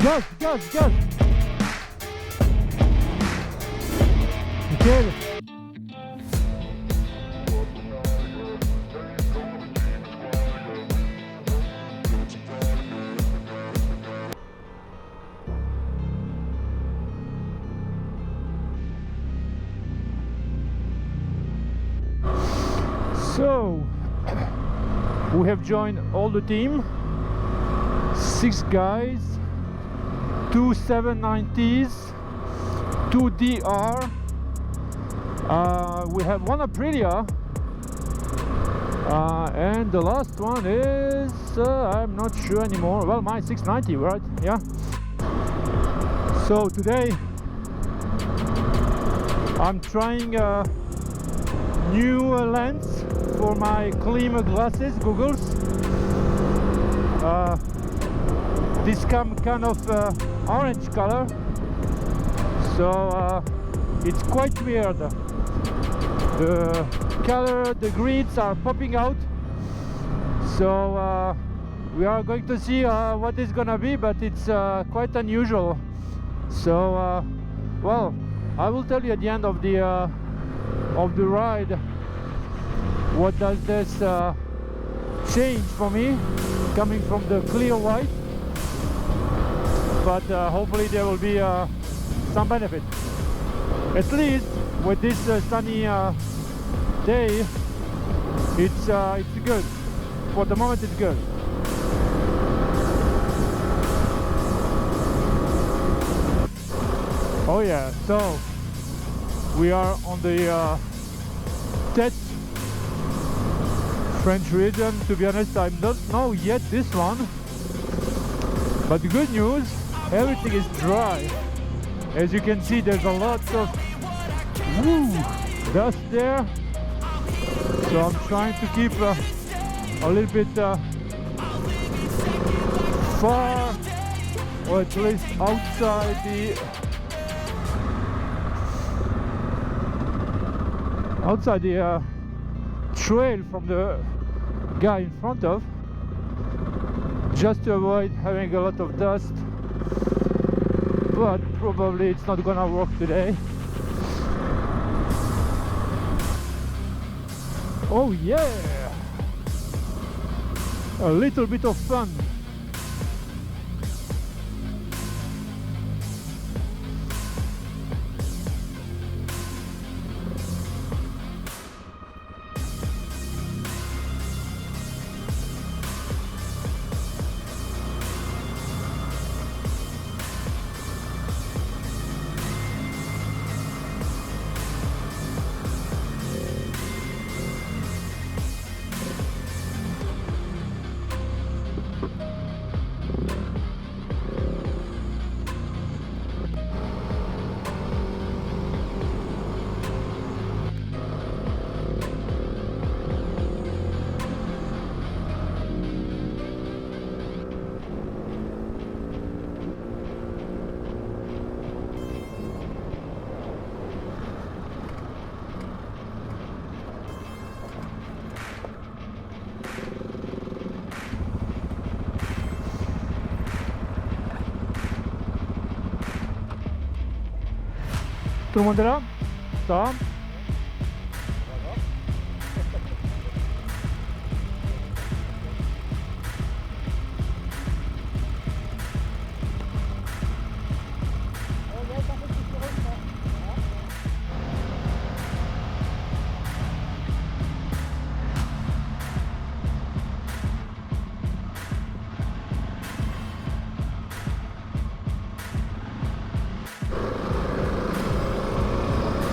Gaz, gaz, gaz. Nickel. So we have joined all the team, 6 guys, 2 790s, 2 DR, we have 1 Aprilia, and the last one is I'm not sure anymore. Well, my 690, right? Yeah. So today I'm trying a new lens for my Klim glasses, goggles. This kind of orange color, so it's quite weird. The color, the grids are popping out, so we are going to see what it's gonna be, but it's quite unusual. So well, I will tell you at the end of the ride what does this change for me, coming from the clear white, but hopefully there will be some benefit. At least with this sunny day, it's good. For the moment it's good. Oh yeah, so we are on the TET French region. To be honest, I don't know yet this one, but the good news, everything is dry. As you can see, there's a lot of dust there, so I'm trying to keep a little bit far, or at least outside the trail from the guy in front of, just to avoid having a lot of dust, but probably it's not gonna work today. Oh yeah, a little bit of fun. Tout le monde est là? Ça va?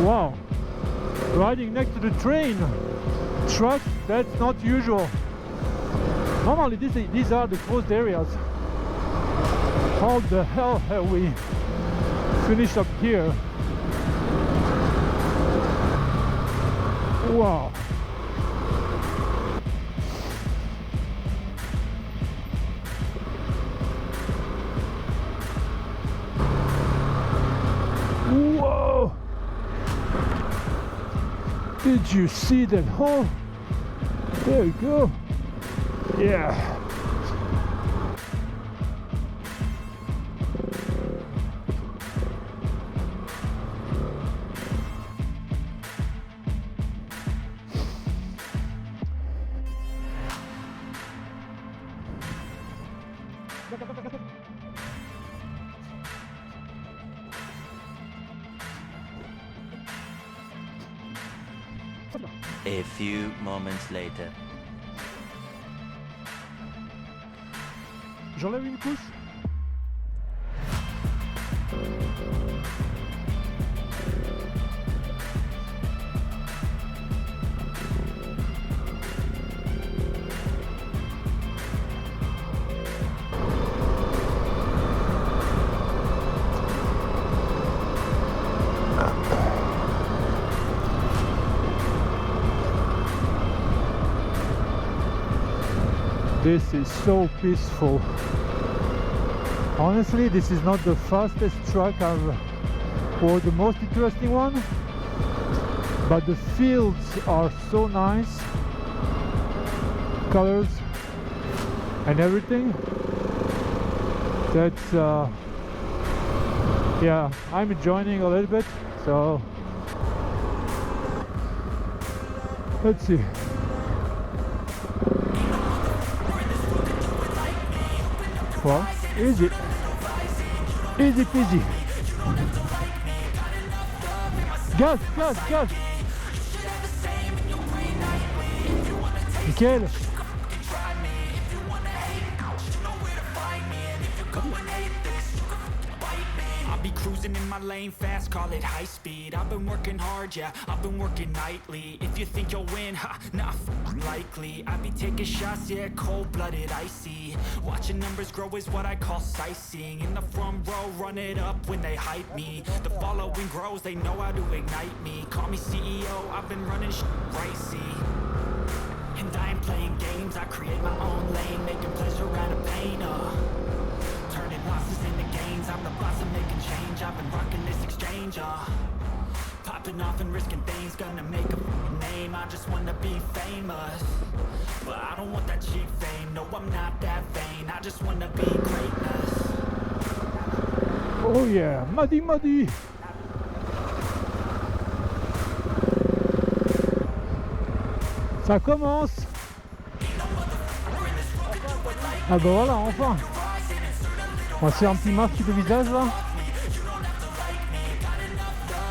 Wow, riding next to the train truck, that's not usual. Normally these are the closed areas. How the hell have we finished up here? Wow. Whoa! Did you see that hole? There we go. Yeah. A few moments later. J'enlève une couche. This is so peaceful. Honestly, this is not the fastest track or the most interesting one, but the fields are so nice, colors and everything. That's yeah, I'm enjoying a little bit. So let's see. Well, easy peasy. Gaz. Nickel. Be cruising in my lane fast, call it high speed. I've been working hard, yeah, I've been working nightly. If you think you'll win, ha, not likely. I be taking shots, yeah, cold-blooded, icy. Watching numbers grow is what I call sightseeing. In the front row, run it up when they hype me. The following grows, they know how to ignite me. Call me CEO, I've been running right, see. And I ain't playing games, I create my own lane, making pleasure out of pain, turning losses into gains, I'm the boss of making change. I've been rocking this exchange, popping off and risking things, gonna make a name. I just wanna be famous, but I don't want that cheap fame. No, I'm not that vain, I just wanna be greatness. Oh yeah, muddy. Ça commence. Ah bah voilà, enfin. On va se faire un petit masque de visage là.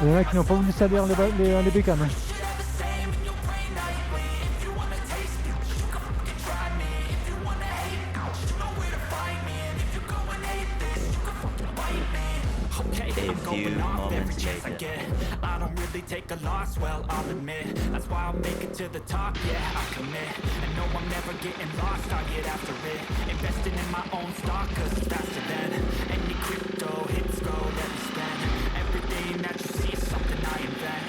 Il y en a qui n'ont pas voulu salir les bécanes. A few moments later. I don't really take a loss, well, I'll admit. That's why I'll make it to the top, yeah, I commit. And no, I'm never getting lost, I'll get after it. Investing in my own stock, cause it's faster than any crypto hits go, let me spend. Everything that you see is something I invent.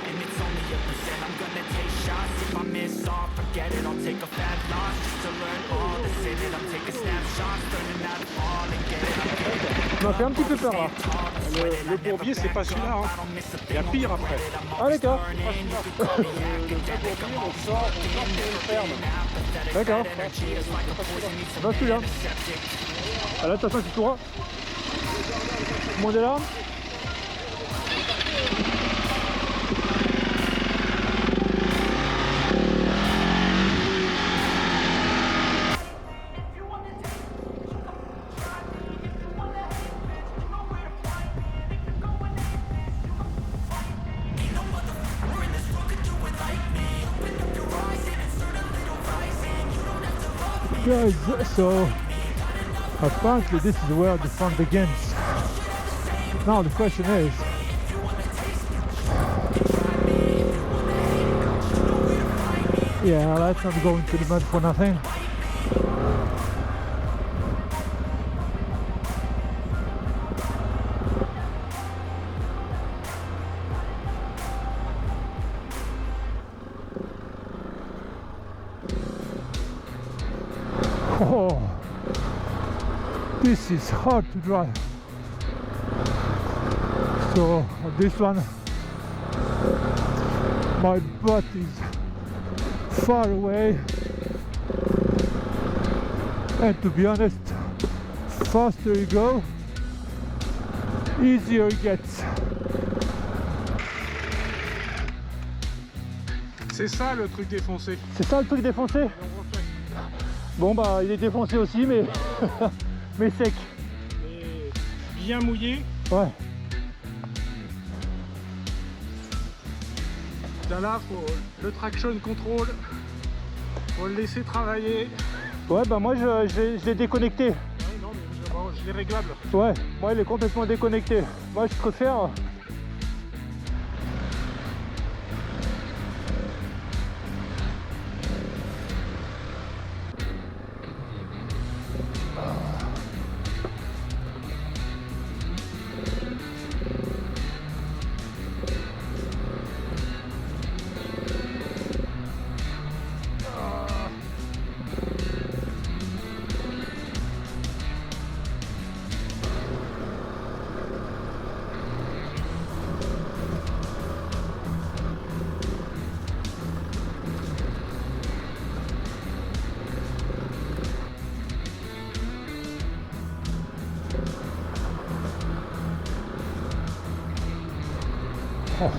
And it's only a percent, I'm gonna take shots. If I miss all, forget it, I'll take a fat loss. Just to learn all that's in it, I'm taking snapshots, learning how to fall and get it, I'm getting it. Ça m'a fait un petit peu peur là. Le Bourbier, c'est pas celui-là, hein. Il y a pire après. Ah d'accord. D'accord. C'est pas celui-là. Ah là, attention, tu courras. Moins des larmes. Guys, so apparently this is where the fun begins. Now the question is, yeah, let's not go into the mud for nothing. Oh, this is hard to drive. So this one, my butt is far away, and to be honest, faster you go, easier it gets. C'est ça le truc défoncé. C'est ça le truc défoncé? Bon bah il est défoncé aussi, mais mais sec. Et bien mouillé. Ouais. Là, faut le traction control. Faut le laisser travailler. Ouais, bah moi je l'ai déconnecté. Ouais, non, mais bon, je l'ai réglable. Ouais, moi il est complètement déconnecté. Moi je préfère.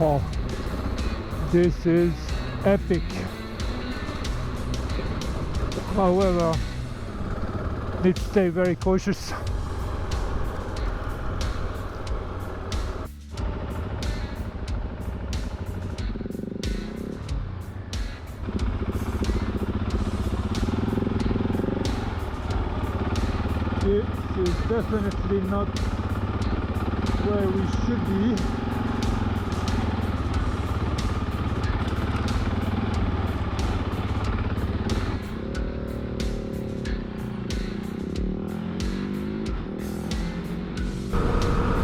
Oh, this is epic. However, need to stay very cautious. This is definitely not where we should be.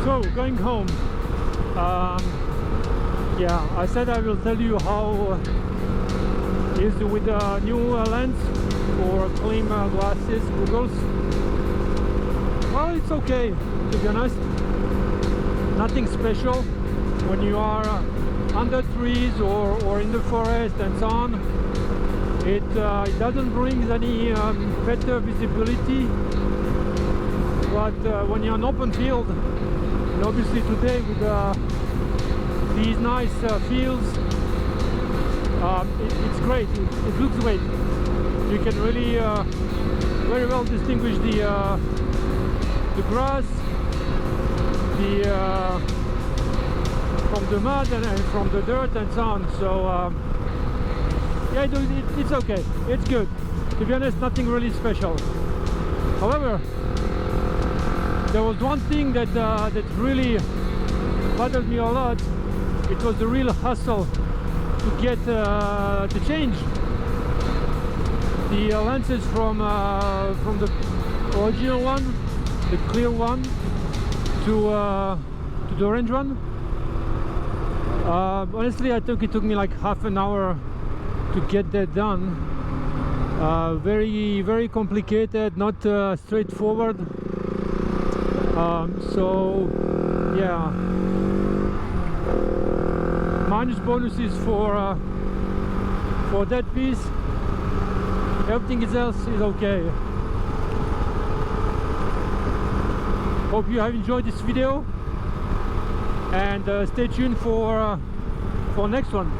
So, going home. Yeah, I said I will tell you how it is with the new lens for Klim glasses, Googles. Well, it's okay, to be honest. Nothing special. When you are under trees or in the forest and so on, it doesn't bring any better visibility. But when you're on open field, and obviously today with these nice fields, it's great. It looks great. You can really very well distinguish the grass, from the mud and from the dirt and so on. So yeah, it's okay. It's good. To be honest, nothing really special. However, there was one thing that really bothered me a lot. It was the real hustle to get to change the lenses from the original one, the clear one, to the orange one. Honestly, I think it took me like half an hour to get that done. Very complicated, not straightforward. So yeah, minus bonuses for that piece. Everything else is okay. Hope you have enjoyed this video, and stay tuned for next one.